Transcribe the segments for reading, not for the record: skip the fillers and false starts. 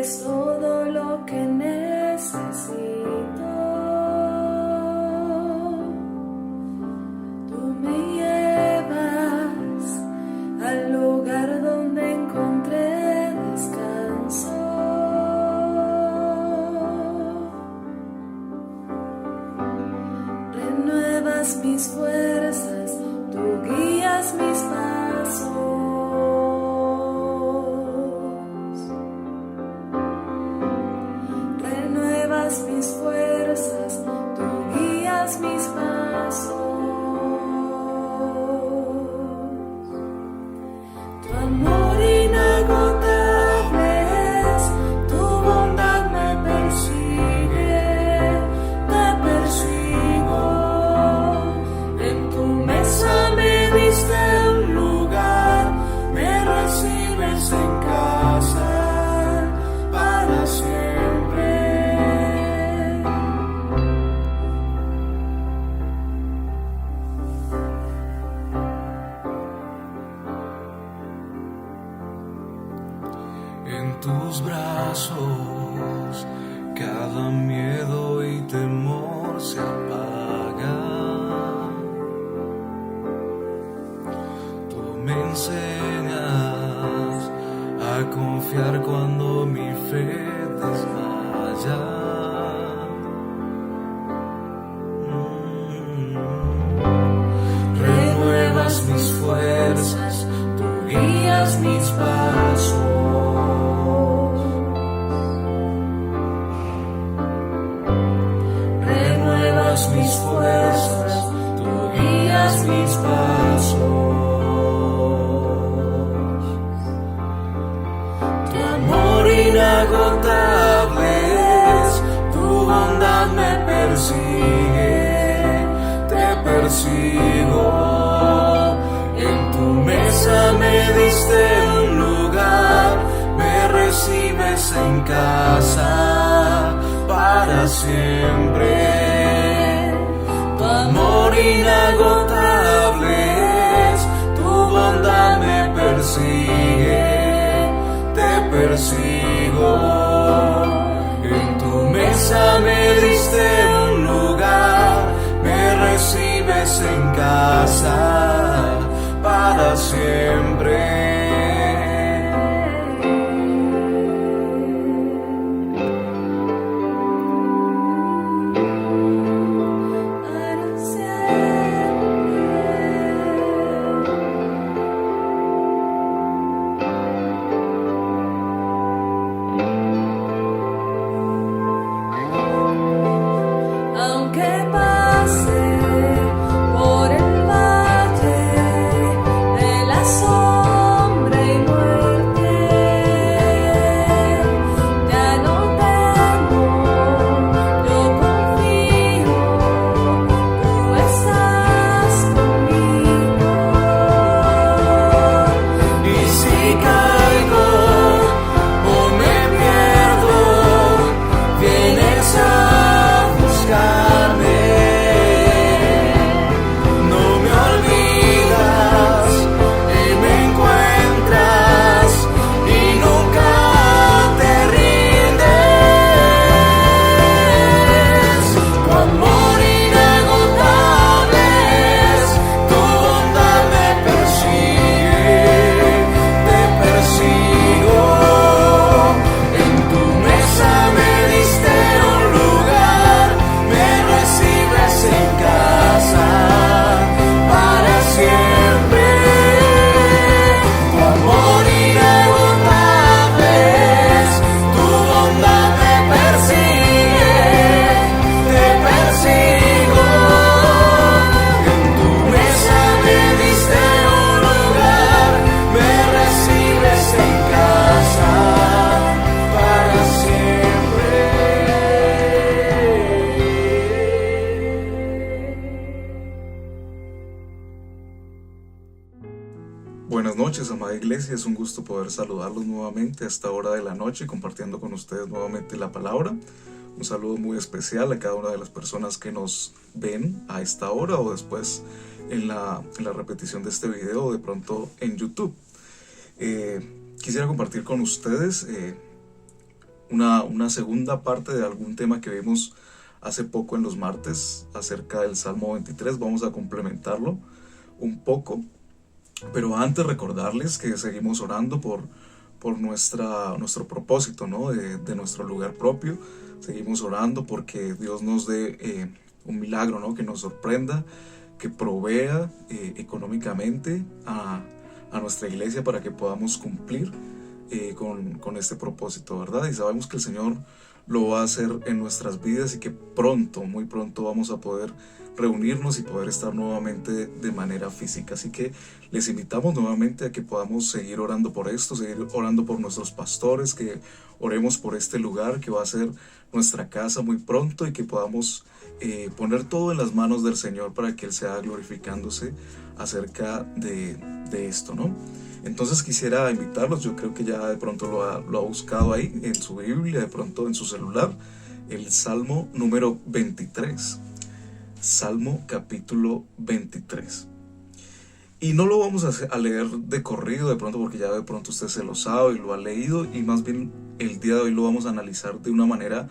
eres todo lo que necesito. Tú me llevas al lugar donde encontré descanso. Renuevas mis fuerzas, tú guías mis pasos. Renuevas mis fuerzas, tú guías mis pasos. Tu amor inagotable es, tu bondad me persigue, te persigo. En tu mesa me diste un lugar, me recibes en casa para siempre. En tus brazos cada miedo y temor se apaga. Tú me enseñas a confiar cuando mi fe desmaya. Renuevas mis fuerzas, tú guías mis pasos. Renuevas mis fuerzas, tú guías mis pasos. Tu amor inagotable es, tu bondad me persigue, te persigo. En tu mesa me diste un lugar, me recibes en casa para siempre. Tu amor inagotable es, tu bondad me persigue, te persigo. En tu mesa me diste un lugar, me recibes en casa para siempre. Aunque pase por el valle de la sombra y muerte, ya no temo, yo confío, tú estás conmigo. Y si caigo o me pierdo, vienes a buscarme. No me olvidas y me encuentras y nunca te rindes. Tu amor inagotable es, tu bondad me persigue, te persigo. En tu mesa me diste un lugar, me recibes en casa para siempre. Tu amor inagotable es, tu bondad me persigue, te persigo. En tu mesa me diste un lugar, me recibes en casa para siempre. Buenas noches, amada iglesia, es un gusto poder saludarlos nuevamente a esta hora de la noche, compartiendo con ustedes nuevamente la palabra. Un saludo muy especial a cada una de las personas que nos ven a esta hora o después en la repetición de este video, de pronto en YouTube. Quisiera compartir con ustedes una segunda parte de algún tema que vimos hace poco en los martes acerca del Salmo 23. Vamos a complementarlo un poco, pero antes recordarles que seguimos orando por nuestro propósito, ¿no? De nuestro lugar propio. Seguimos orando porque Dios nos dé un milagro, ¿no? Que nos sorprenda, que provea económicamente a nuestra iglesia para que podamos cumplir con este propósito, ¿verdad? Y sabemos que el Señor lo va a hacer en nuestras vidas y que pronto, muy pronto vamos a poder reunirnos y poder estar nuevamente de manera física. Así que les invitamos nuevamente a que podamos seguir orando por esto, seguir orando por nuestros pastores, que oremos por este lugar que va a ser nuestra casa muy pronto y que podamos poner todo en las manos del Señor para que Él sea glorificándose acerca de esto, ¿no? Entonces quisiera invitarlos, yo creo que ya de pronto lo ha buscado ahí en su Biblia, de pronto en su celular, el Salmo número 23. Salmo capítulo 23. Y no lo vamos a leer de corrido de pronto porque ya de pronto usted se lo sabe y lo ha leído, y más bien el día de hoy lo vamos a analizar de una manera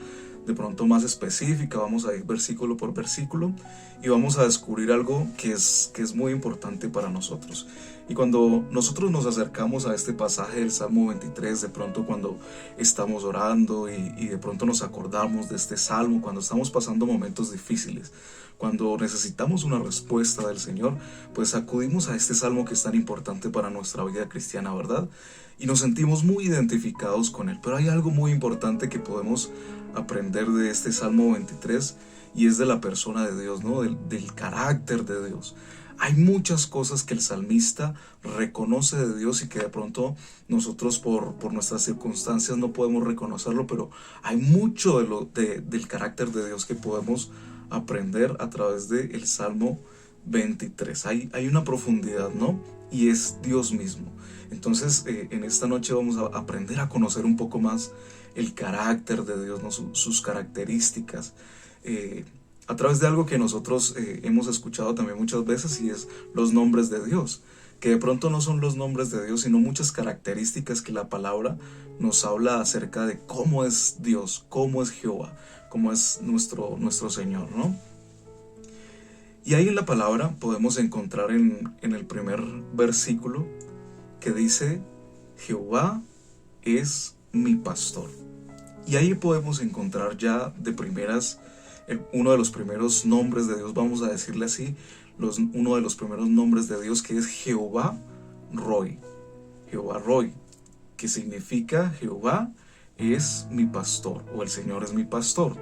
de pronto más específica. Vamos a ir versículo por versículo y vamos a descubrir algo que es muy importante para nosotros. Y cuando nosotros nos acercamos a este pasaje del Salmo 23, de pronto cuando estamos orando y de pronto nos acordamos de este salmo, cuando estamos pasando momentos difíciles, cuando necesitamos una respuesta del Señor, pues acudimos a este salmo que es tan importante para nuestra vida cristiana, ¿verdad? Y nos sentimos muy identificados con él. Pero hay algo muy importante que podemos aprender de este Salmo 23 y es de la persona de Dios, ¿no? Del carácter de Dios. Hay muchas cosas que el salmista reconoce de Dios y que de pronto nosotros por nuestras circunstancias no podemos reconocerlo, pero hay mucho del carácter de Dios que podemos aprender a través del Salmo 23. Hay una profundidad, ¿no? Y es Dios mismo. Entonces en esta noche vamos a aprender a conocer un poco más el carácter de Dios, ¿no? Sus características, a través de algo que nosotros hemos escuchado también muchas veces, y es los nombres de Dios, que de pronto no son los nombres de Dios, sino muchas características que la palabra nos habla acerca de cómo es Dios, cómo es Jehová, cómo es nuestro Señor, ¿no? Y ahí en la palabra podemos encontrar en el primer versículo que dice: Jehová es mi pastor. Y ahí podemos encontrar ya de primeras uno de los primeros nombres de Dios, vamos a decirle así, uno de los primeros nombres de Dios, que es Jehová Roi. Jehová Roi, que significa Jehová es mi pastor, o el Señor es mi pastor.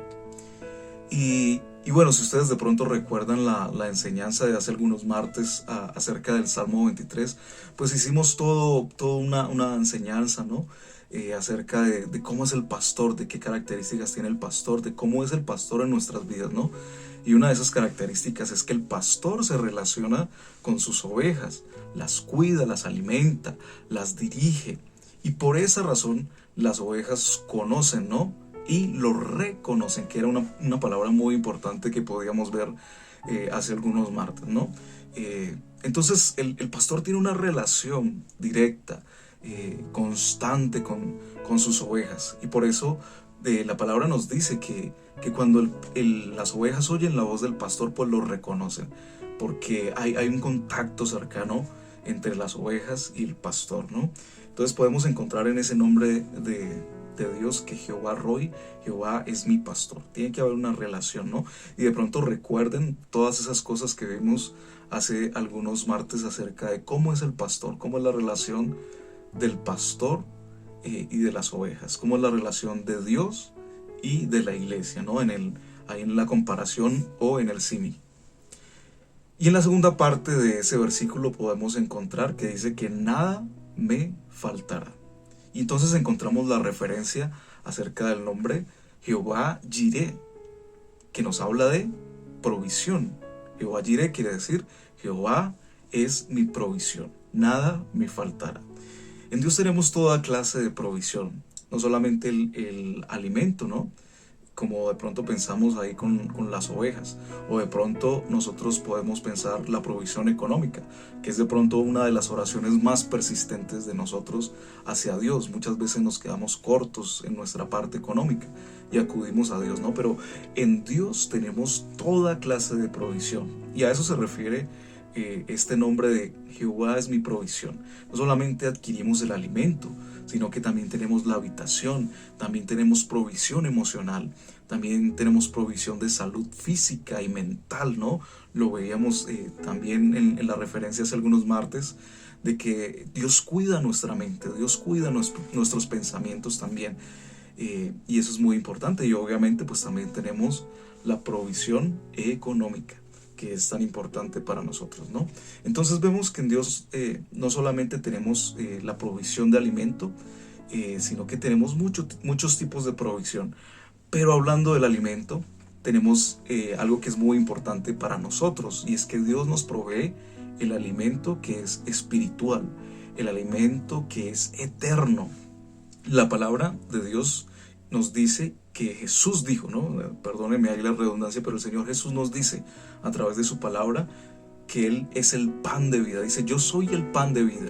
Y bueno, si ustedes de pronto recuerdan la enseñanza de hace algunos martes acerca del Salmo 23, pues hicimos toda una enseñanza, ¿no? Acerca de cómo es el pastor, de qué características tiene el pastor, de cómo es el pastor en nuestras vidas, ¿no? Y una de esas características es que el pastor se relaciona con sus ovejas, las cuida, las alimenta, las dirige, y por esa razón las ovejas conocen, ¿no? Y lo reconocen, que era una palabra muy importante que podíamos ver hace algunos martes, ¿no? Entonces el pastor tiene una relación directa, constante con sus ovejas, y por eso la palabra nos dice que cuando las ovejas oyen la voz del pastor, pues lo reconocen, porque hay un contacto cercano entre las ovejas y el pastor, ¿no? Entonces podemos encontrar en ese nombre de Dios que Jehová Roi, Jehová es mi pastor. Tiene que haber una relación, ¿no? Y de pronto recuerden todas esas cosas que vimos hace algunos martes acerca de cómo es el pastor, cómo es la relación del pastor y de las ovejas, cómo es la relación de Dios y de la iglesia, ¿no? Ahí en la comparación o en el símil. Y en la segunda parte de ese versículo podemos encontrar que dice que nada me faltará. Y entonces encontramos la referencia acerca del nombre Jehová Jireh, que nos habla de provisión. Jehová Jireh quiere decir Jehová es mi provisión, nada me faltará. En Dios tenemos toda clase de provisión, no solamente el alimento, ¿no? como de pronto pensamos ahí con las ovejas, o de pronto nosotros podemos pensar la provisión económica, que es de pronto una de las oraciones más persistentes de nosotros hacia Dios. Muchas veces nos quedamos cortos en nuestra parte económica y acudimos a Dios, ¿no? Pero en Dios tenemos toda clase de provisión, y a eso se refiere este nombre de Jehová es mi provisión. No solamente adquirimos el alimento, sino que también tenemos la habitación, también tenemos provisión emocional, también tenemos provisión de salud física y mental, ¿no? Lo veíamos también en la referencia hace algunos martes, de que Dios cuida nuestra mente, Dios cuida nuestros pensamientos también, y eso es muy importante. Y obviamente pues también tenemos la provisión económica, que es tan importante para nosotros, ¿no? Entonces vemos que en Dios no solamente tenemos la provisión de alimento, sino que tenemos muchos tipos de provisión. Pero hablando del alimento, tenemos algo que es muy importante para nosotros, y es que Dios nos provee el alimento que es espiritual, el alimento que es eterno. La palabra de Dios nos dice que Jesús dijo, ¿no? Perdónenme ahí la redundancia, pero el Señor Jesús nos dice a través de su palabra que Él es el pan de vida. Dice, yo soy el pan de vida.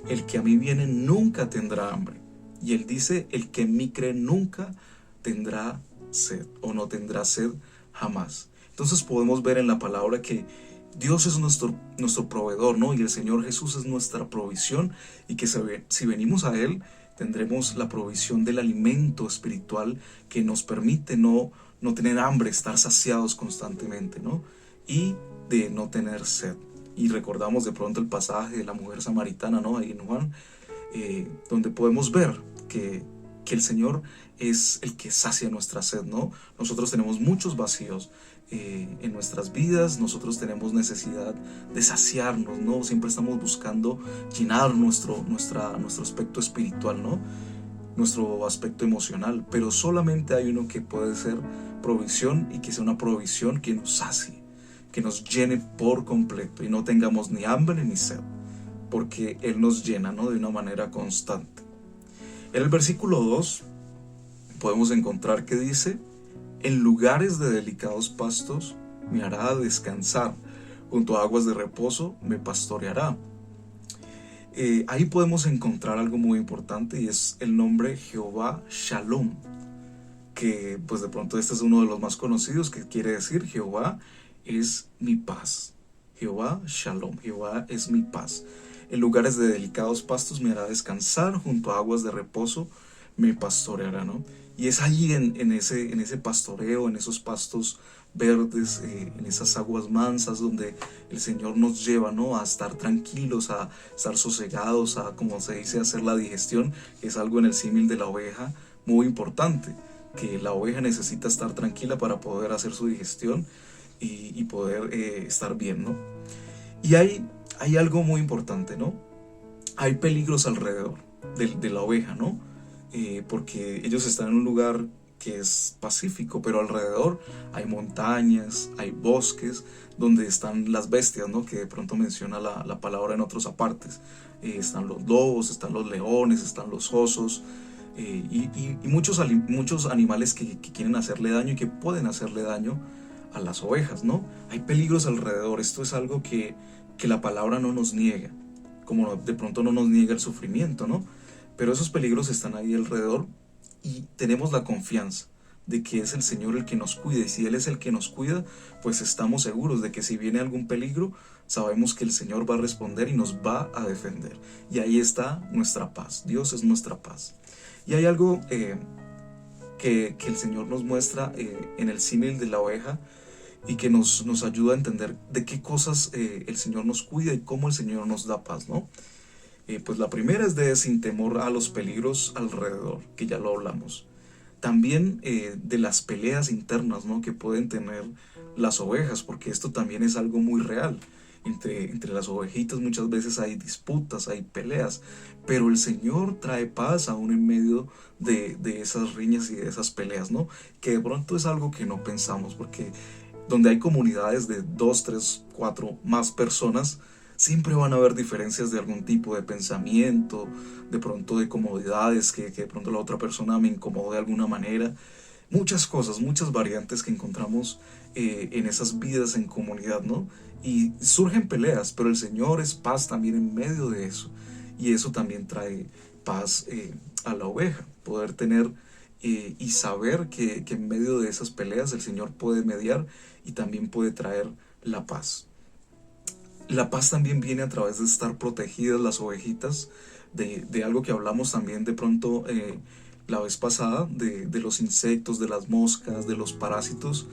El que a mí viene nunca tendrá hambre. Y Él dice, el que en mí cree nunca tendrá sed, o no tendrá sed jamás. Entonces podemos ver en la palabra que Dios es nuestro proveedor, ¿no? Y el Señor Jesús es nuestra provisión, y que si venimos a Él, tendremos la provisión del alimento espiritual que nos permite no tener hambre, estar saciados constantemente, ¿no? Y de no tener sed. Y recordamos de pronto el pasaje de la mujer samaritana, ¿no? Ahí en Juan, donde podemos ver que el Señor es el que sacia nuestra sed, ¿no? Nosotros tenemos muchos vacíos en nuestras vidas, nosotros tenemos necesidad de saciarnos, ¿no? Siempre estamos buscando llenar nuestro aspecto espiritual, ¿no? Nuestro aspecto emocional, pero solamente hay uno que puede ser provisión, y que sea una provisión que nos sacie, que nos llene por completo y no tengamos ni hambre ni sed, porque Él nos llena, ¿no? De una manera constante. En el versículo 2 podemos encontrar que dice: en lugares de delicados pastos me hará descansar, junto a aguas de reposo me pastoreará. Ahí podemos encontrar algo muy importante, y es el nombre Jehová Shalom, que pues de pronto este es uno de los más conocidos, que quiere decir Jehová es mi paz. Jehová Shalom, Jehová es mi paz. En lugares de delicados pastos me hará descansar, junto a aguas de reposo me pastoreará, ¿no? Y es allí en ese pastoreo, en esos pastos verdes, en esas aguas mansas, donde el Señor nos lleva, ¿no? A estar tranquilos, a estar sosegados, a, como se dice, hacer la digestión, que es algo en el símil de la oveja muy importante, que la oveja necesita estar tranquila para poder hacer su digestión y poder estar bien, ¿no? Y hay algo muy importante, ¿no? Hay peligros alrededor de la oveja, ¿no? Porque ellos están en un lugar que es pacífico, pero alrededor hay montañas, hay bosques, donde están las bestias, ¿no? Que de pronto menciona la palabra en otros apartes. Están los lobos, están los leones, están los osos, y muchos animales que quieren hacerle daño y que pueden hacerle daño a las ovejas, ¿no? Hay peligros alrededor. Esto es algo que la palabra no nos niega, como de pronto no nos niega el sufrimiento, ¿no? Pero esos peligros están ahí alrededor, y tenemos la confianza de que es el Señor el que nos cuida, y si Él es el que nos cuida, pues estamos seguros de que si viene algún peligro, sabemos que el Señor va a responder y nos va a defender. Y ahí está nuestra paz. Dios es nuestra paz. Y hay algo que el Señor nos muestra en el símil de la oveja, y que nos ayuda a entender de qué cosas el Señor nos cuida y cómo el Señor nos da paz, ¿no? Pues la primera es de sin temor a los peligros alrededor, que ya lo hablamos. También de las peleas internas, ¿no? Que pueden tener las ovejas, porque esto también es algo muy real. Entre las ovejitas muchas veces hay disputas, hay peleas, pero el Señor trae paz aún en medio de esas riñas y de esas peleas, ¿no? Que de pronto es algo que no pensamos, porque donde hay comunidades de 2, 3, 4 más personas, siempre van a haber diferencias de algún tipo de pensamiento, de pronto de comodidades, que de pronto la otra persona me incomode de alguna manera. muchas cosas, muchas variantes que encontramos en esas vidas en comunidad, ¿no? Y surgen peleas, pero el Señor es paz también en medio de eso. Y eso también trae paz a la oveja, poder tener y saber que en medio de esas peleas el Señor puede mediar y también puede traer la paz. La paz también viene a través de estar protegidas las ovejitas de algo que hablamos también de pronto la vez pasada, de los insectos, de las moscas, de los parásitos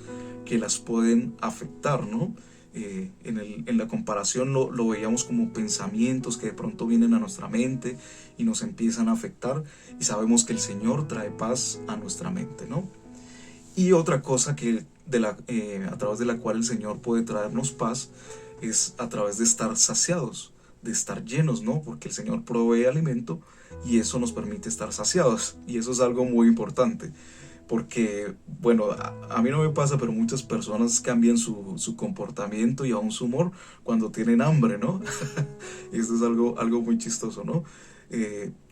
que las pueden afectar, ¿no? En la comparación lo veíamos como pensamientos que de pronto vienen a nuestra mente y nos empiezan a afectar, y sabemos que el Señor trae paz a nuestra mente, ¿no? Y otra cosa que a través de la cual el Señor puede traernos paz es a través de estar saciados, de estar llenos, ¿no? Porque el Señor provee alimento y eso nos permite estar saciados, y eso es algo muy importante. Porque, bueno, a mí no me pasa, pero muchas personas cambian su comportamiento y aún su humor cuando tienen hambre, ¿no? Y esto es algo muy chistoso, ¿no?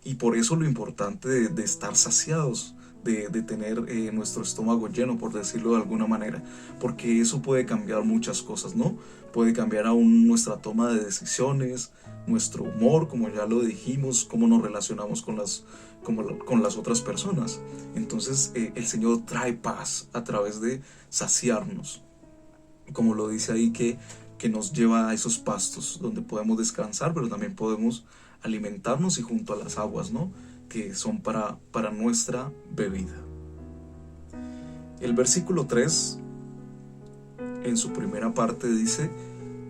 Y por eso lo importante de estar saciados, de tener nuestro estómago lleno, por decirlo de alguna manera, porque eso puede cambiar muchas cosas, ¿no? Puede cambiar aún nuestra toma de decisiones, nuestro humor, como ya lo dijimos, cómo nos relacionamos con las otras personas. Entonces el Señor trae paz a través de saciarnos, como lo dice ahí, que nos lleva a esos pastos donde podemos descansar, pero también podemos alimentarnos, y junto a las aguas, ¿no? Que son para nuestra bebida. El versículo 3, en su primera parte, dice: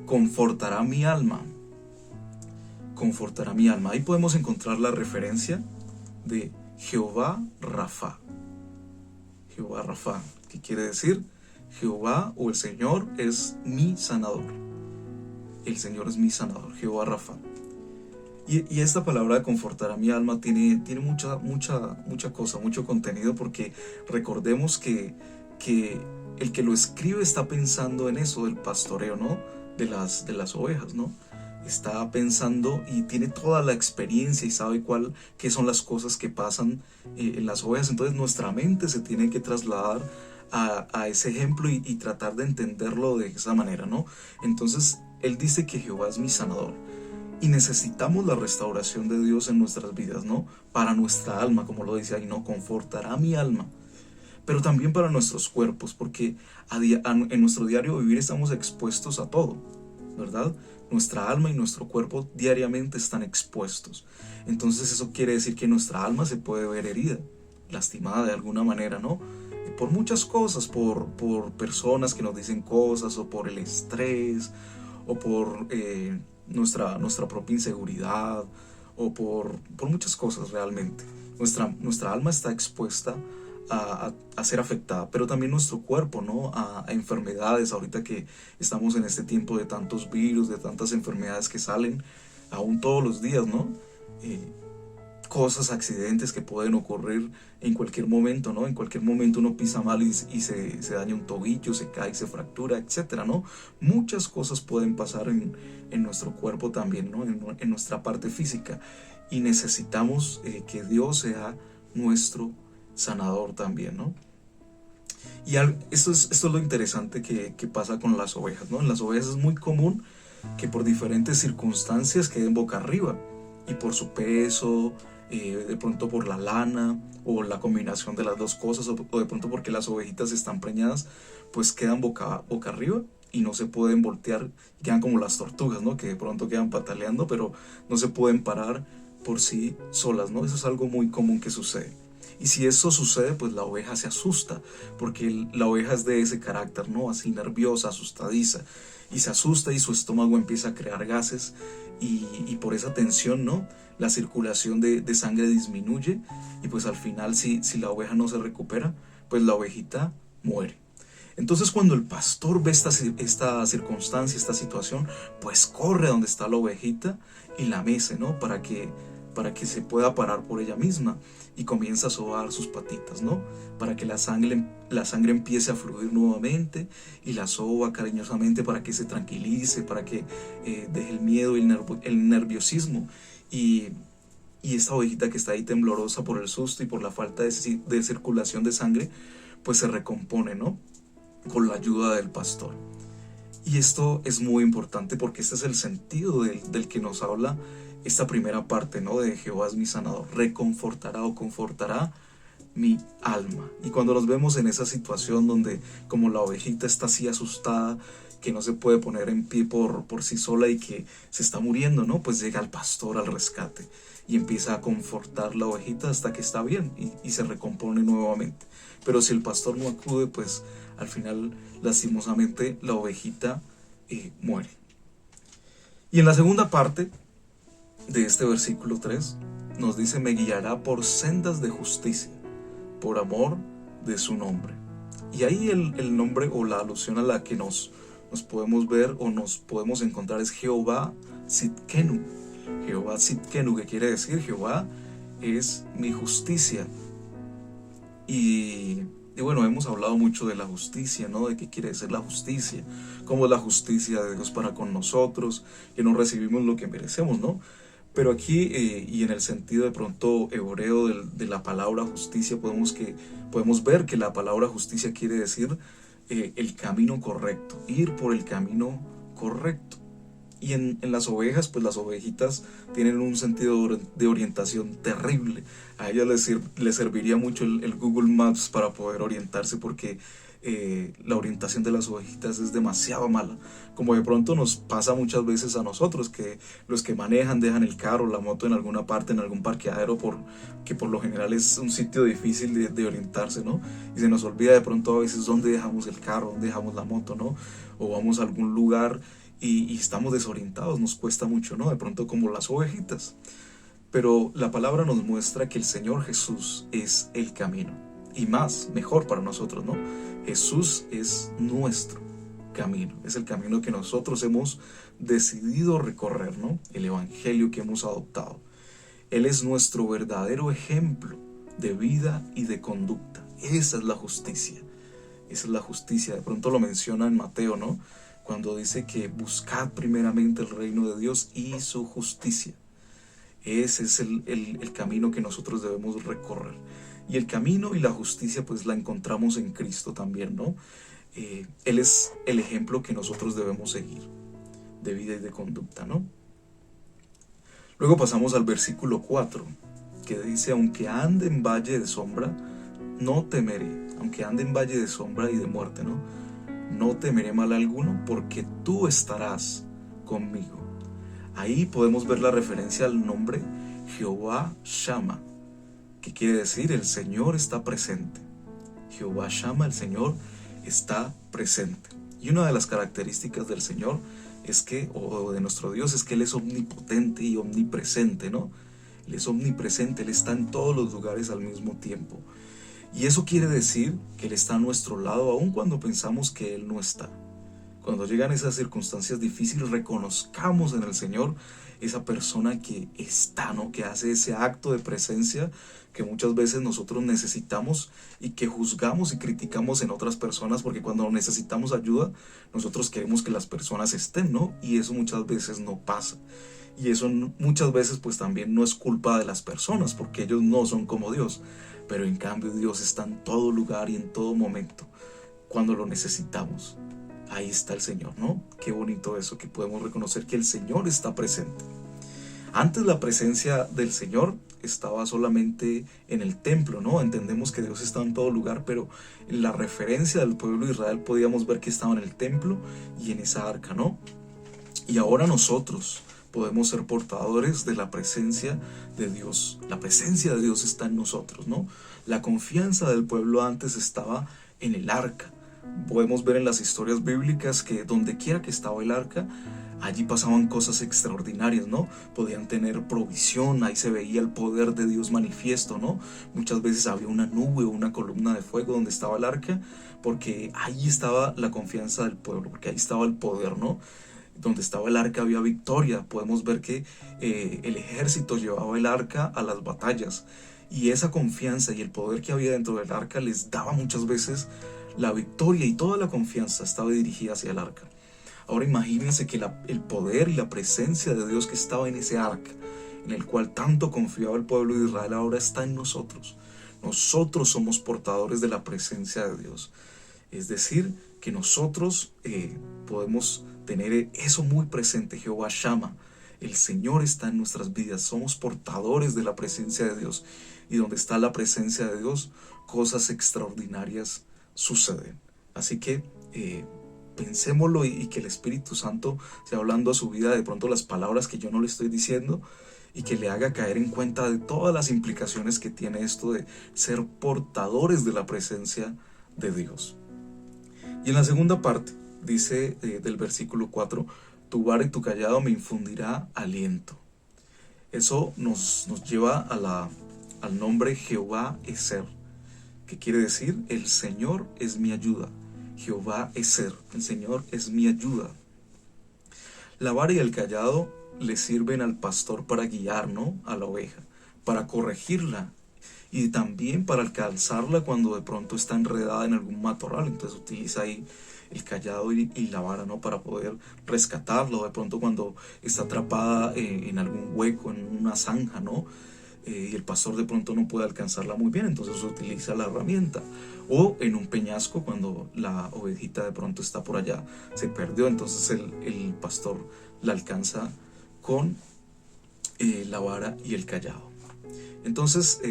confortará mi alma. Confortará mi alma. Ahí podemos encontrar la referencia de Jehová Rafa. Jehová Rafa, ¿qué quiere decir? Jehová, o el Señor, es mi sanador. El Señor es mi sanador, Jehová Rafa. Y esta palabra de confortar a mi alma tiene mucha cosa, mucho contenido, porque recordemos que el que lo escribe está pensando en eso, del pastoreo, ¿no? De las ovejas, ¿no? Está pensando y tiene toda la experiencia y sabe qué son las cosas que pasan en las ovejas. Entonces nuestra mente se tiene que trasladar a ese ejemplo y tratar de entenderlo de esa manera, ¿no? Entonces él dice que Jehová es mi sanador. Y necesitamos la restauración de Dios en nuestras vidas, ¿no? Para nuestra alma, como lo dice ahí, ¿no? Confortará mi alma. Pero también para nuestros cuerpos, porque en nuestro diario vivir estamos expuestos a todo, ¿verdad? Nuestra alma y nuestro cuerpo diariamente están expuestos. Entonces eso quiere decir que nuestra alma se puede ver herida, lastimada de alguna manera, ¿no? Por muchas cosas, por personas que nos dicen cosas, o por el estrés, o por nuestra propia inseguridad, o por muchas cosas realmente. Nuestra alma está expuesta a ser afectada, pero también nuestro cuerpo, ¿no? A enfermedades, ahorita que estamos en este tiempo de tantos virus, de tantas enfermedades que salen aún todos los días, ¿no? Cosas, accidentes que pueden ocurrir en cualquier momento, ¿no? En cualquier momento uno pisa mal y se daña un tobillo, se cae, se fractura, etcétera, ¿no? Muchas cosas pueden pasar en nuestro cuerpo también, ¿no? En nuestra parte física, y necesitamos que Dios sea nuestro sanador también, ¿no? Y esto es lo interesante que pasa con las ovejas, ¿no? En las ovejas es muy común que por diferentes circunstancias queden boca arriba, y por su peso, de pronto por la lana, o la combinación de las dos cosas, o de pronto porque las ovejitas están preñadas, pues quedan boca arriba y no se pueden voltear, quedan como las tortugas, ¿no? Que de pronto quedan pataleando, pero no se pueden parar por sí solas, ¿no? Eso es algo muy común que sucede. Y si eso sucede, pues la oveja se asusta, porque la oveja es de ese carácter, ¿no? Así nerviosa, asustadiza, y se asusta y su estómago empieza a crear gases, y por esa tensión, ¿no? La circulación de sangre disminuye, y pues al final si la oveja no se recupera, pues la ovejita muere. Entonces cuando el pastor ve esta circunstancia, esta situación, pues corre donde está la ovejita y la mece, ¿no? Para que se pueda parar por ella misma, y comienza a sobar sus patitas, ¿no? Para que la sangre empiece a fluir nuevamente, y la soba cariñosamente para que se tranquilice, para que deje el miedo y el nerviosismo. Y esta ovejita que está ahí temblorosa por el susto y por la falta de circulación de sangre, pues se recompone, ¿no? Con la ayuda del pastor. Y esto es muy importante porque este es el sentido del que nos habla esta primera parte, ¿no? De Jehová es mi sanador, reconfortará o confortará mi alma. Y cuando nos vemos en esa situación donde como la ovejita está así asustada, que no se puede poner en pie por sí sola y que se está muriendo, ¿no? Pues llega el pastor al rescate y empieza a confortar la ovejita hasta que está bien y se recompone nuevamente. Pero si el pastor no acude, pues al final lastimosamente la ovejita muere. Y en la segunda parte de este versículo 3 nos dice: me guiará por sendas de justicia por amor de su nombre. Y ahí el nombre o la alusión a la que nos podemos ver o nos podemos encontrar es Jehová Tsidkenu. Jehová Tsidkenu, que quiere decir Jehová es mi justicia. Y bueno, hemos hablado mucho de la justicia, ¿no? De qué quiere decir la justicia, cómo es la justicia de Dios para con nosotros, que no recibimos lo que merecemos, ¿no? Pero aquí, y en el sentido de pronto hebreo de la palabra justicia, podemos ver que la palabra justicia quiere decir el camino correcto, ir por el camino correcto. Y en las ovejas, pues las ovejitas tienen un sentido de orientación terrible. A ellas les serviría mucho el Google Maps para poder orientarse, porque la orientación de las ovejitas es demasiado mala, como de pronto nos pasa muchas veces a nosotros, que los que manejan dejan el carro, la moto en alguna parte, en algún parqueadero, que por lo general es un sitio difícil de orientarse, ¿no? Y se nos olvida de pronto a veces dónde dejamos el carro, dónde dejamos la moto, ¿no? O vamos a algún lugar y estamos desorientados, nos cuesta mucho, ¿no? De pronto como las ovejitas. Pero la palabra nos muestra que el Señor Jesús es el camino, y mejor para nosotros, ¿no? Jesús es nuestro camino, es el camino que nosotros hemos decidido recorrer, ¿no? El evangelio que hemos adoptado. Él es nuestro verdadero ejemplo de vida y de conducta. Esa es la justicia. Esa es la justicia. De pronto lo menciona en Mateo, ¿no? Cuando dice que buscad primeramente el reino de Dios y su justicia. Ese es el camino que nosotros debemos recorrer. Y el camino y la justicia pues la encontramos en Cristo también, ¿no? Él es el ejemplo que nosotros debemos seguir de vida y de conducta, ¿no? Luego pasamos al versículo 4, que dice: aunque ande en valle de sombra, no temeré. Aunque ande en valle de sombra y de muerte, ¿no? No temeré mal alguno, porque tú estarás conmigo. Ahí podemos ver la referencia al nombre Jehová Shammah, que quiere decir el Señor está presente. Jehová Shammah, el Señor está presente. Y una de las características del Señor es que, o de nuestro Dios, es que Él es omnipotente y omnipresente, ¿no? Él es omnipresente, Él está en todos los lugares al mismo tiempo. Y eso quiere decir que Él está a nuestro lado, aun cuando pensamos que Él no está. Cuando llegan esas circunstancias difíciles, reconozcamos en el Señor esa persona que está, ¿no? Que hace ese acto de presencia que muchas veces nosotros necesitamos y que juzgamos y criticamos en otras personas, porque cuando necesitamos ayuda, nosotros queremos que las personas estén, ¿no? Y eso muchas veces no pasa. Y eso muchas veces pues también no es culpa de las personas, porque ellos no son como Dios. Pero en cambio Dios está en todo lugar y en todo momento cuando lo necesitamos. Ahí está el Señor, ¿no? Qué bonito eso, que podemos reconocer que el Señor está presente. Antes la presencia del Señor estaba solamente en el templo, ¿no? Entendemos que Dios está en todo lugar, pero en la referencia del pueblo de Israel podíamos ver que estaba en el templo y en esa arca, ¿no? Y ahora nosotros podemos ser portadores de la presencia de Dios. La presencia de Dios está en nosotros, ¿no? La confianza del pueblo antes estaba en el arca. Podemos ver en las historias bíblicas que donde quiera que estaba el arca, allí pasaban cosas extraordinarias, ¿no? Podían tener provisión, ahí se veía el poder de Dios manifiesto, ¿no? Muchas veces había una nube o una columna de fuego donde estaba el arca, porque ahí estaba la confianza del pueblo, porque ahí estaba el poder, ¿no? Donde estaba el arca había victoria. Podemos ver que el ejército llevaba el arca a las batallas, y esa confianza y el poder que había dentro del arca les daba muchas veces la victoria, y toda la confianza estaba dirigida hacia el arca. Ahora imagínense que el poder y la presencia de Dios que estaba en ese arca, en el cual tanto confiaba el pueblo de Israel, ahora está en nosotros. nosotros somos portadores de la presencia de Dios. Es decir, que nosotros podemos tener eso muy presente. Jehová Shama, el Señor está en nuestras vidas, somos portadores de la presencia de Dios, y donde está la presencia de Dios, cosas extraordinarias suceden. Así que pensémoslo, y que el Espíritu Santo sea hablando a su vida de pronto las palabras que yo no le estoy diciendo, y que le haga caer en cuenta de todas las implicaciones que tiene esto de ser portadores de la presencia de Dios. Y en la segunda parte dice del versículo 4, tu vara y tu callado me infundirá aliento. Eso nos lleva al nombre Jehová Eser, que quiere decir el Señor es mi ayuda. Jehová Eser, el Señor es mi ayuda. La vara y el callado le sirven al pastor para guiar, ¿no?, a la oveja, para corregirla, y también para alcanzarla cuando de pronto está enredada en algún matorral. Entonces utiliza ahí el callado y la vara, ¿no?, para poder rescatarlo, de pronto cuando está atrapada en algún hueco, en una zanja, ¿no?, y el pastor de pronto no puede alcanzarla muy bien, entonces utiliza la herramienta. O en un peñasco, cuando la ovejita de pronto está por allá, se perdió, entonces el pastor la alcanza con la vara y el callado. Entonces,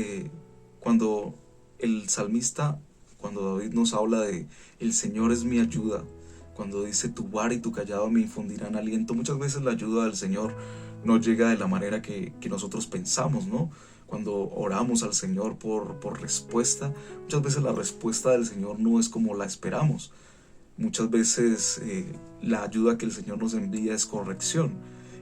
cuando el salmista, cuando David nos habla de el Señor es mi ayuda, cuando dice tu vara y tu callado me infundirán aliento, muchas veces la ayuda del Señor no llega de la manera que nosotros pensamos, ¿no? Cuando oramos al Señor por respuesta, muchas veces la respuesta del Señor no es como la esperamos. Muchas veces la ayuda que el Señor nos envía es corrección,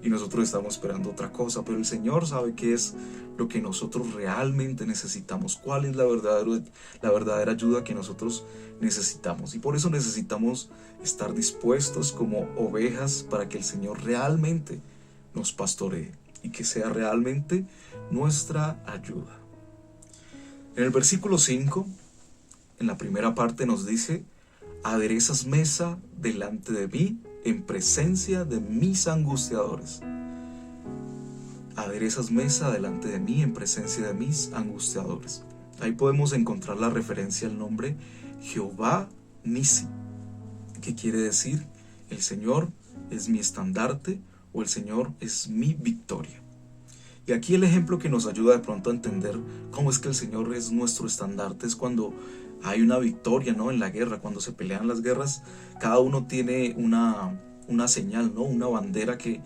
y nosotros estamos esperando otra cosa, pero el Señor sabe qué es lo que nosotros realmente necesitamos, cuál es la verdadera ayuda que nosotros necesitamos. Y por eso necesitamos estar dispuestos como ovejas para que el Señor realmente nos pastoree y que sea realmente nuestra ayuda. En el versículo 5, en la primera parte nos dice: aderezas mesa delante de mí en presencia de mis angustiadores. Aderezas mesa delante de mí en presencia de mis angustiadores. Ahí podemos encontrar la referencia al nombre Jehová Nisi, que quiere decir el Señor es mi estandarte, o el Señor es mi victoria. Y aquí el ejemplo que nos ayuda de pronto a entender cómo es que el Señor es nuestro estandarte es cuando hay una victoria, ¿no?, en la guerra. Cuando se pelean las guerras, cada uno tiene una señal, ¿no?, una bandera que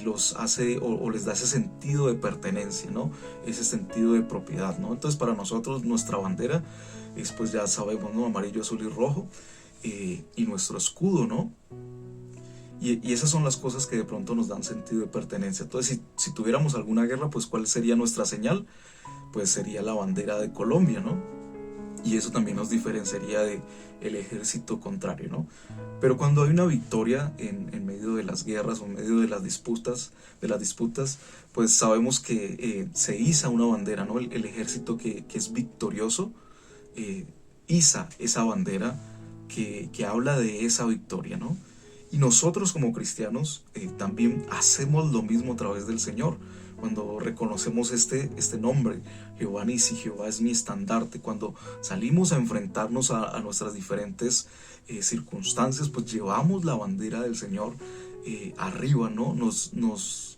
los hace o les da ese sentido de pertenencia, ¿no?, ese sentido de propiedad, ¿no? Entonces para nosotros nuestra bandera es, pues ya sabemos, ¿no?, amarillo, azul y rojo, y nuestro escudo, ¿no? Y esas son las cosas que de pronto nos dan sentido de pertenencia. Entonces si tuviéramos alguna guerra, pues ¿cuál sería nuestra señal? Pues sería la bandera de Colombia, ¿no? Y eso también nos diferenciaría del ejército contrario, ¿no? Pero cuando hay una victoria en medio de las guerras o en medio de las disputas, pues sabemos que se iza una bandera, ¿no? El ejército que es victorioso iza esa bandera que habla de esa victoria, ¿no? Y nosotros como cristianos también hacemos lo mismo a través del Señor. Cuando reconocemos este nombre, Jehová Nisi, Jehová es mi estandarte, cuando salimos a enfrentarnos a nuestras diferentes circunstancias, pues llevamos la bandera del Señor arriba, ¿no? Nos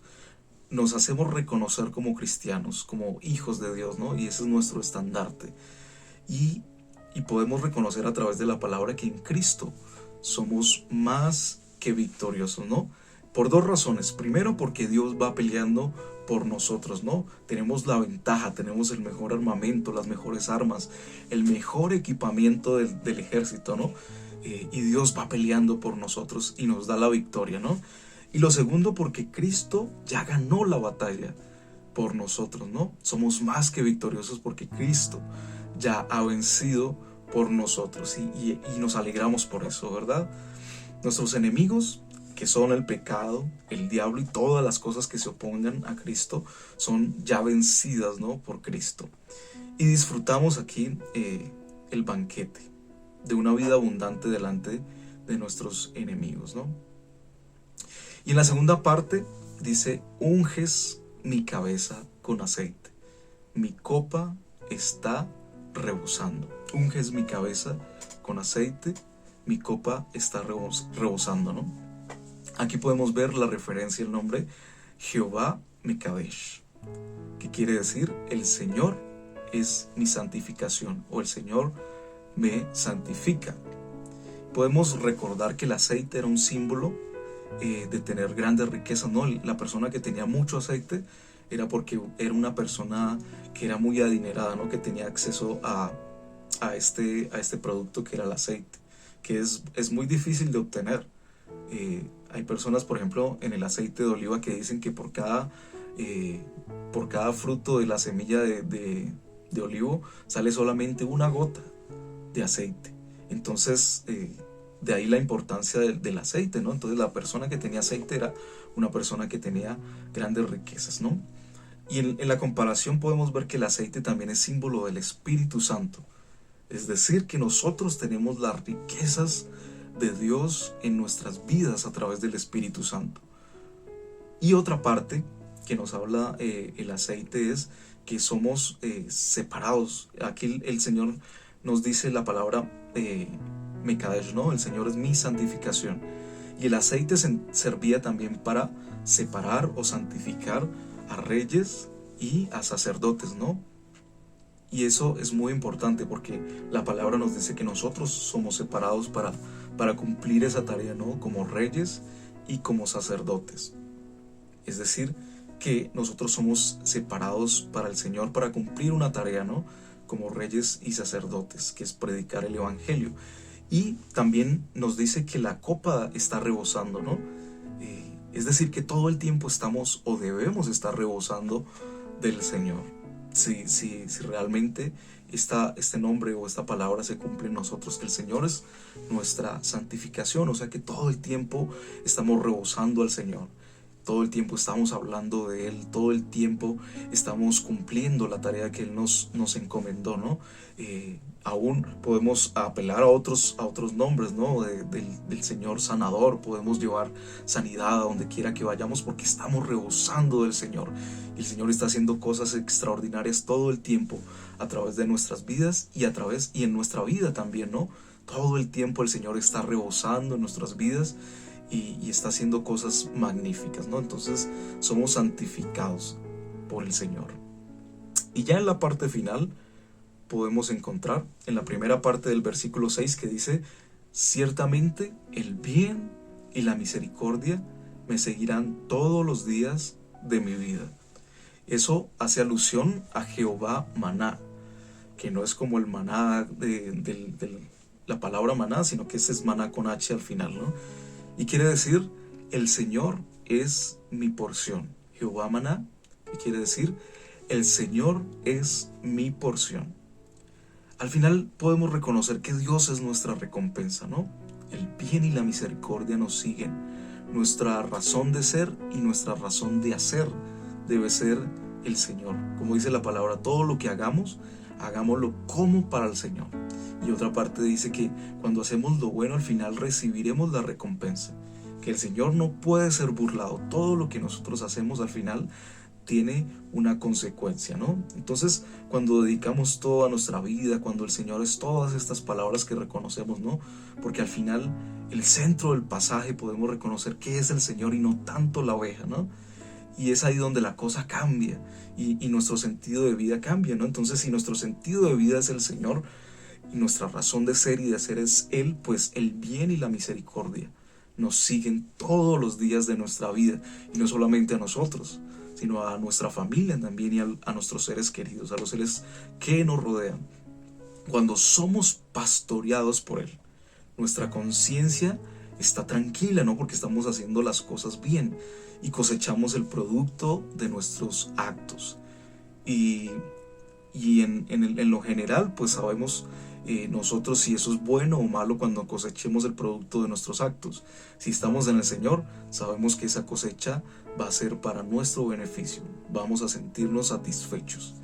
hacemos reconocer como cristianos, como hijos de Dios, ¿no? Y ese es nuestro estandarte. Y podemos reconocer a través de la palabra que en Cristo somos más que victoriosos, ¿no? Por dos razones. Primero, porque Dios va peleando por nosotros, ¿no? Tenemos la ventaja, tenemos el mejor armamento, las mejores armas, el mejor equipamiento del ejército, ¿no? Y Dios va peleando por nosotros y nos da la victoria, ¿no? Y lo segundo, porque Cristo ya ganó la batalla por nosotros, ¿no? Somos más que victoriosos porque Cristo ya ha vencido por nosotros, y nos alegramos por eso, ¿verdad? Nuestros enemigos, que son el pecado, el diablo y todas las cosas que se opongan a Cristo, son ya vencidas, ¿no?, por Cristo. Y disfrutamos aquí el banquete de una vida abundante delante de nuestros enemigos, ¿no? Y en la segunda parte dice: unges mi cabeza con aceite, mi copa está rebosando. Unges mi cabeza con aceite, mi copa está rebosando, ¿no? Aquí podemos ver la referencia al nombre Jehová Mekadesh, que quiere decir el Señor es mi santificación, o el Señor me santifica. Podemos recordar que el aceite era un símbolo de tener grandes riquezas, ¿no? La persona que tenía mucho aceite era porque era una persona que era muy adinerada, ¿no? Que tenía acceso a este producto que era el aceite, que es muy difícil de obtener. Hay personas, por ejemplo, en el aceite de oliva que dicen que por cada fruto de la semilla de olivo sale solamente una gota de aceite. Entonces, de ahí la importancia del aceite, ¿no? Entonces, la persona que tenía aceite era una persona que tenía grandes riquezas, ¿no? Y en la comparación podemos ver que el aceite también es símbolo del Espíritu Santo. Es decir, que nosotros tenemos las riquezas de Dios en nuestras vidas a través del Espíritu Santo. Y otra parte que nos habla el aceite es que somos separados. Aquí el Señor nos dice la palabra Mekadesh, ¿no? El Señor es mi santificación. Y el aceite servía también para separar o santificar a reyes y a sacerdotes, ¿no? Y eso es muy importante porque la palabra nos dice que nosotros somos separados para cumplir esa tarea, ¿no? Como reyes y como sacerdotes. Es decir, que nosotros somos separados para el Señor para cumplir una tarea, ¿no? Como reyes y sacerdotes, que es predicar el Evangelio. Y también nos dice que la copa está rebosando, ¿no? Es decir, que todo el tiempo estamos o debemos estar rebosando del Señor. Si realmente este nombre o esta palabra se cumple en nosotros, que el Señor es nuestra santificación, o sea que todo el tiempo estamos rebosando al Señor. Todo el tiempo estamos hablando de Él, todo el tiempo estamos cumpliendo la tarea que Él nos encomendó, ¿no? Aún podemos apelar a otros nombres, ¿no? Del Señor sanador, podemos llevar sanidad a donde quiera que vayamos porque estamos rebosando del Señor. Y el Señor está haciendo cosas extraordinarias todo el tiempo a través de nuestras vidas y en nuestra vida también, ¿no? Todo el tiempo el Señor está rebosando en nuestras vidas y está haciendo cosas magníficas, ¿no? Entonces somos santificados por el Señor. Y ya en la parte final podemos encontrar en la primera parte del versículo 6 que dice: ciertamente el bien y la misericordia me seguirán todos los días de mi vida. Eso hace alusión a Jehová Maná, que no es como el maná de la palabra maná, sino que ese es maná con H al final, ¿no? Y quiere decir, el Señor es mi porción. Jehová Maná, y quiere decir, el Señor es mi porción. Al final podemos reconocer que Dios es nuestra recompensa, ¿no? El bien y la misericordia nos siguen. Nuestra razón de ser y nuestra razón de hacer debe ser el Señor. Como dice la palabra, todo lo que hagamos, hagámoslo como para el Señor. Y otra parte dice que cuando hacemos lo bueno, al final recibiremos la recompensa. Que el Señor no puede ser burlado. Todo lo que nosotros hacemos al final tiene una consecuencia, ¿no? Entonces, cuando dedicamos toda nuestra vida, cuando el Señor es todas estas palabras que reconocemos, ¿no? Porque al final, el centro del pasaje podemos reconocer que es el Señor y no tanto la oveja, ¿no? Y es ahí donde la cosa cambia y nuestro sentido de vida cambia, ¿no? Entonces, si nuestro sentido de vida es el Señor y nuestra razón de ser y de hacer es Él, pues el bien y la misericordia nos siguen todos los días de nuestra vida. Y no solamente a nosotros, sino a nuestra familia también y a nuestros seres queridos, a los seres que nos rodean. Cuando somos pastoreados por Él, nuestra conciencia está tranquila, ¿no? Porque estamos haciendo las cosas bien y cosechamos el producto de nuestros actos. Y en lo general, pues sabemos nosotros si eso es bueno o malo cuando cosechemos el producto de nuestros actos. Si estamos en el Señor, sabemos que esa cosecha va a ser para nuestro beneficio. Vamos a sentirnos satisfechos.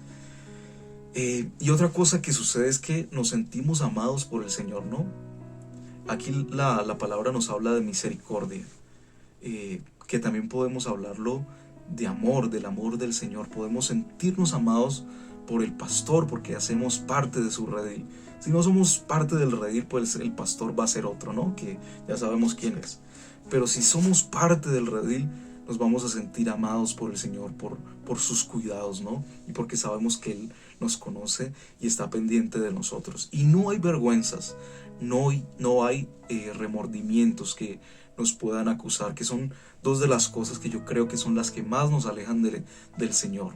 Y otra cosa que sucede es que nos sentimos amados por el Señor, ¿no? Aquí la palabra nos habla de misericordia, que también podemos hablarlo de amor, del amor del Señor. Podemos sentirnos amados por el pastor, porque hacemos parte de su redil. Si no somos parte del redil, pues el pastor va a ser otro, ¿no? Que ya sabemos quién es. Pero si somos parte del redil, nos vamos a sentir amados por el Señor, por sus cuidados, ¿no? Y porque sabemos que Él nos conoce y está pendiente de nosotros. Y no hay vergüenzas, no hay remordimientos que nos puedan acusar, que son dos de las cosas que yo creo que son las que más nos alejan del Señor.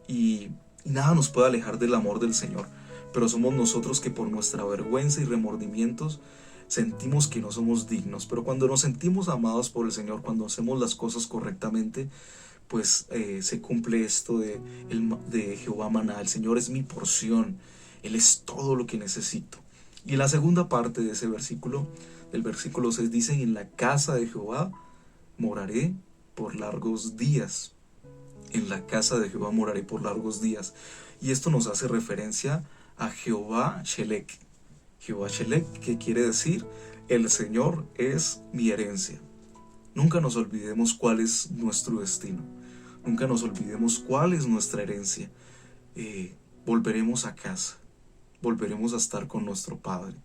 Y nada nos puede alejar del amor del Señor, pero somos nosotros que por nuestra vergüenza y remordimientos sentimos que no somos dignos. Pero cuando nos sentimos amados por el Señor, cuando hacemos las cosas correctamente, pues se cumple esto de Jehová Maná. El Señor es mi porción, Él es todo lo que necesito. Y en la segunda parte de ese versículo, del versículo 6, dice: en la casa de Jehová moraré por largos días. En la casa de Jehová moraré por largos días. Y esto nos hace referencia a Jehová Shelek. Jehová Shelek, que quiere decir: el Señor es mi herencia. Nunca nos olvidemos cuál es nuestro destino. Nunca nos olvidemos cuál es nuestra herencia. Volveremos a casa. Volveremos a estar con nuestro Padre.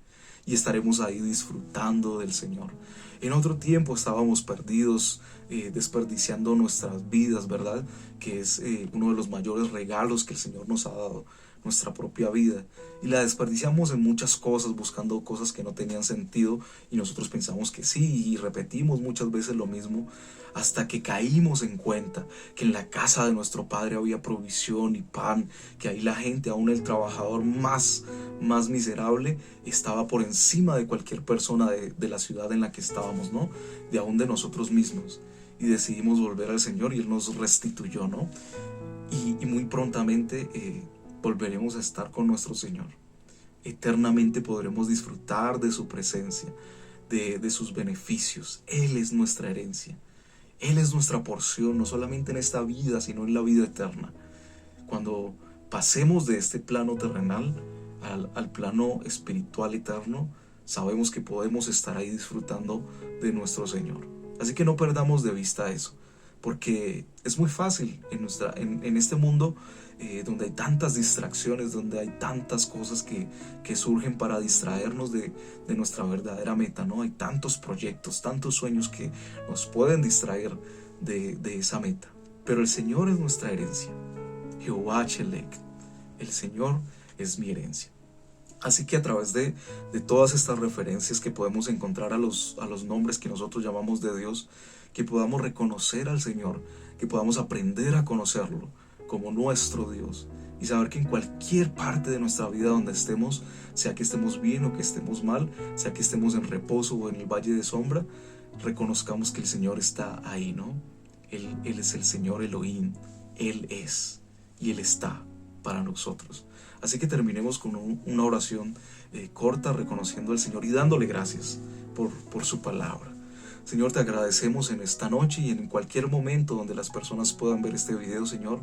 Y estaremos ahí disfrutando del Señor. En otro tiempo estábamos perdidos, desperdiciando nuestras vidas, ¿verdad? Que es uno de los mayores regalos que el Señor nos ha dado, nuestra propia vida. Y la desperdiciamos en muchas cosas, buscando cosas que no tenían sentido, y nosotros pensamos que sí, y repetimos muchas veces lo mismo, hasta que caímos en cuenta que en la casa de nuestro Padre había provisión y pan, que ahí la gente, aún el trabajador más miserable, estaba por encima de cualquier persona de la ciudad en la que estábamos, ¿no? De aún de nosotros mismos. Y decidimos volver al Señor y Él nos restituyó, ¿no? Y muy prontamente volveremos a estar con nuestro Señor. Eternamente podremos disfrutar de su presencia, de sus beneficios. Él es nuestra herencia. Él es nuestra porción, no solamente en esta vida, sino en la vida eterna. Cuando pasemos de este plano terrenal al plano espiritual eterno, sabemos que podemos estar ahí disfrutando de nuestro Señor. Así que no perdamos de vista eso, porque es muy fácil en este mundo donde hay tantas distracciones, donde hay tantas cosas que surgen para distraernos de nuestra verdadera meta, ¿no? Hay tantos proyectos, tantos sueños que nos pueden distraer de esa meta. Pero el Señor es nuestra herencia. Jehová Shelek, el Señor es mi herencia. Así que a través de todas estas referencias que podemos encontrar a los nombres que nosotros llamamos de Dios, que podamos reconocer al Señor, que podamos aprender a conocerlo como nuestro Dios, y saber que en cualquier parte de nuestra vida donde estemos, sea que estemos bien o que estemos mal, sea que estemos en reposo o en el valle de sombra, reconozcamos que el Señor está ahí, ¿no? Él es el Señor Elohim, Él es y Él está para nosotros. Así que terminemos con una oración corta, reconociendo al Señor y dándole gracias por su palabra. Señor, te agradecemos en esta noche y en cualquier momento donde las personas puedan ver este video, Señor,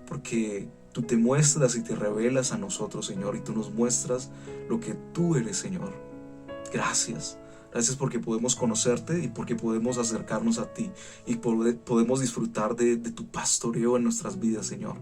porque tú te muestras y te revelas a nosotros, Señor, y tú nos muestras lo que tú eres, Señor. Gracias. Gracias porque podemos conocerte y porque podemos acercarnos a ti y podemos disfrutar de tu pastoreo en nuestras vidas, Señor.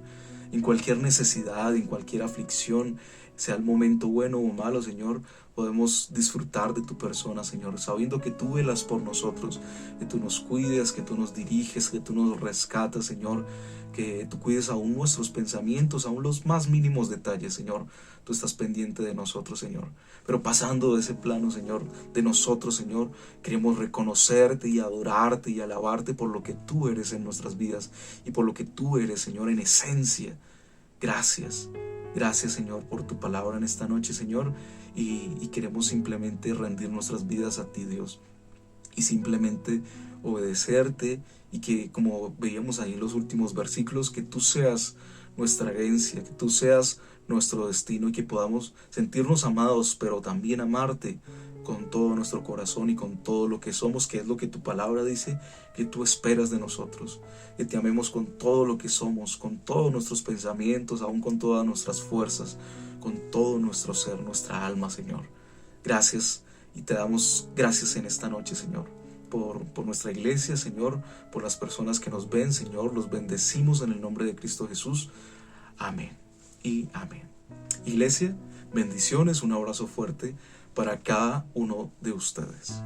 En cualquier necesidad, en cualquier aflicción, sea el momento bueno o malo, Señor, podemos disfrutar de tu persona, Señor, sabiendo que tú velas por nosotros, que tú nos cuides, que tú nos diriges, que tú nos rescatas, Señor, que tú cuides aún nuestros pensamientos, aún los más mínimos detalles, Señor. Tú estás pendiente de nosotros, Señor. Pero pasando de ese plano, Señor, de nosotros, Señor, queremos reconocerte y adorarte y alabarte por lo que tú eres en nuestras vidas y por lo que tú eres, Señor, en esencia. Gracias. Gracias, Señor, por tu palabra en esta noche, Señor, y queremos simplemente rendir nuestras vidas a ti, Dios, y simplemente obedecerte, y que, como veíamos ahí en los últimos versículos, que tú seas nuestra herencia, que tú seas nuestro destino, y que podamos sentirnos amados, pero también amarte con todo nuestro corazón y con todo lo que somos, que es lo que tu palabra dice que tú esperas de nosotros, que te amemos con todo lo que somos, con todos nuestros pensamientos, aún con todas nuestras fuerzas, con todo nuestro ser, nuestra alma, Señor. Gracias, y te damos gracias en esta noche, Señor, por nuestra iglesia, Señor, por las personas que nos ven, Señor. Los bendecimos en el nombre de Cristo Jesús. Amén y amén. Iglesia, bendiciones, un abrazo fuerte para cada uno de ustedes.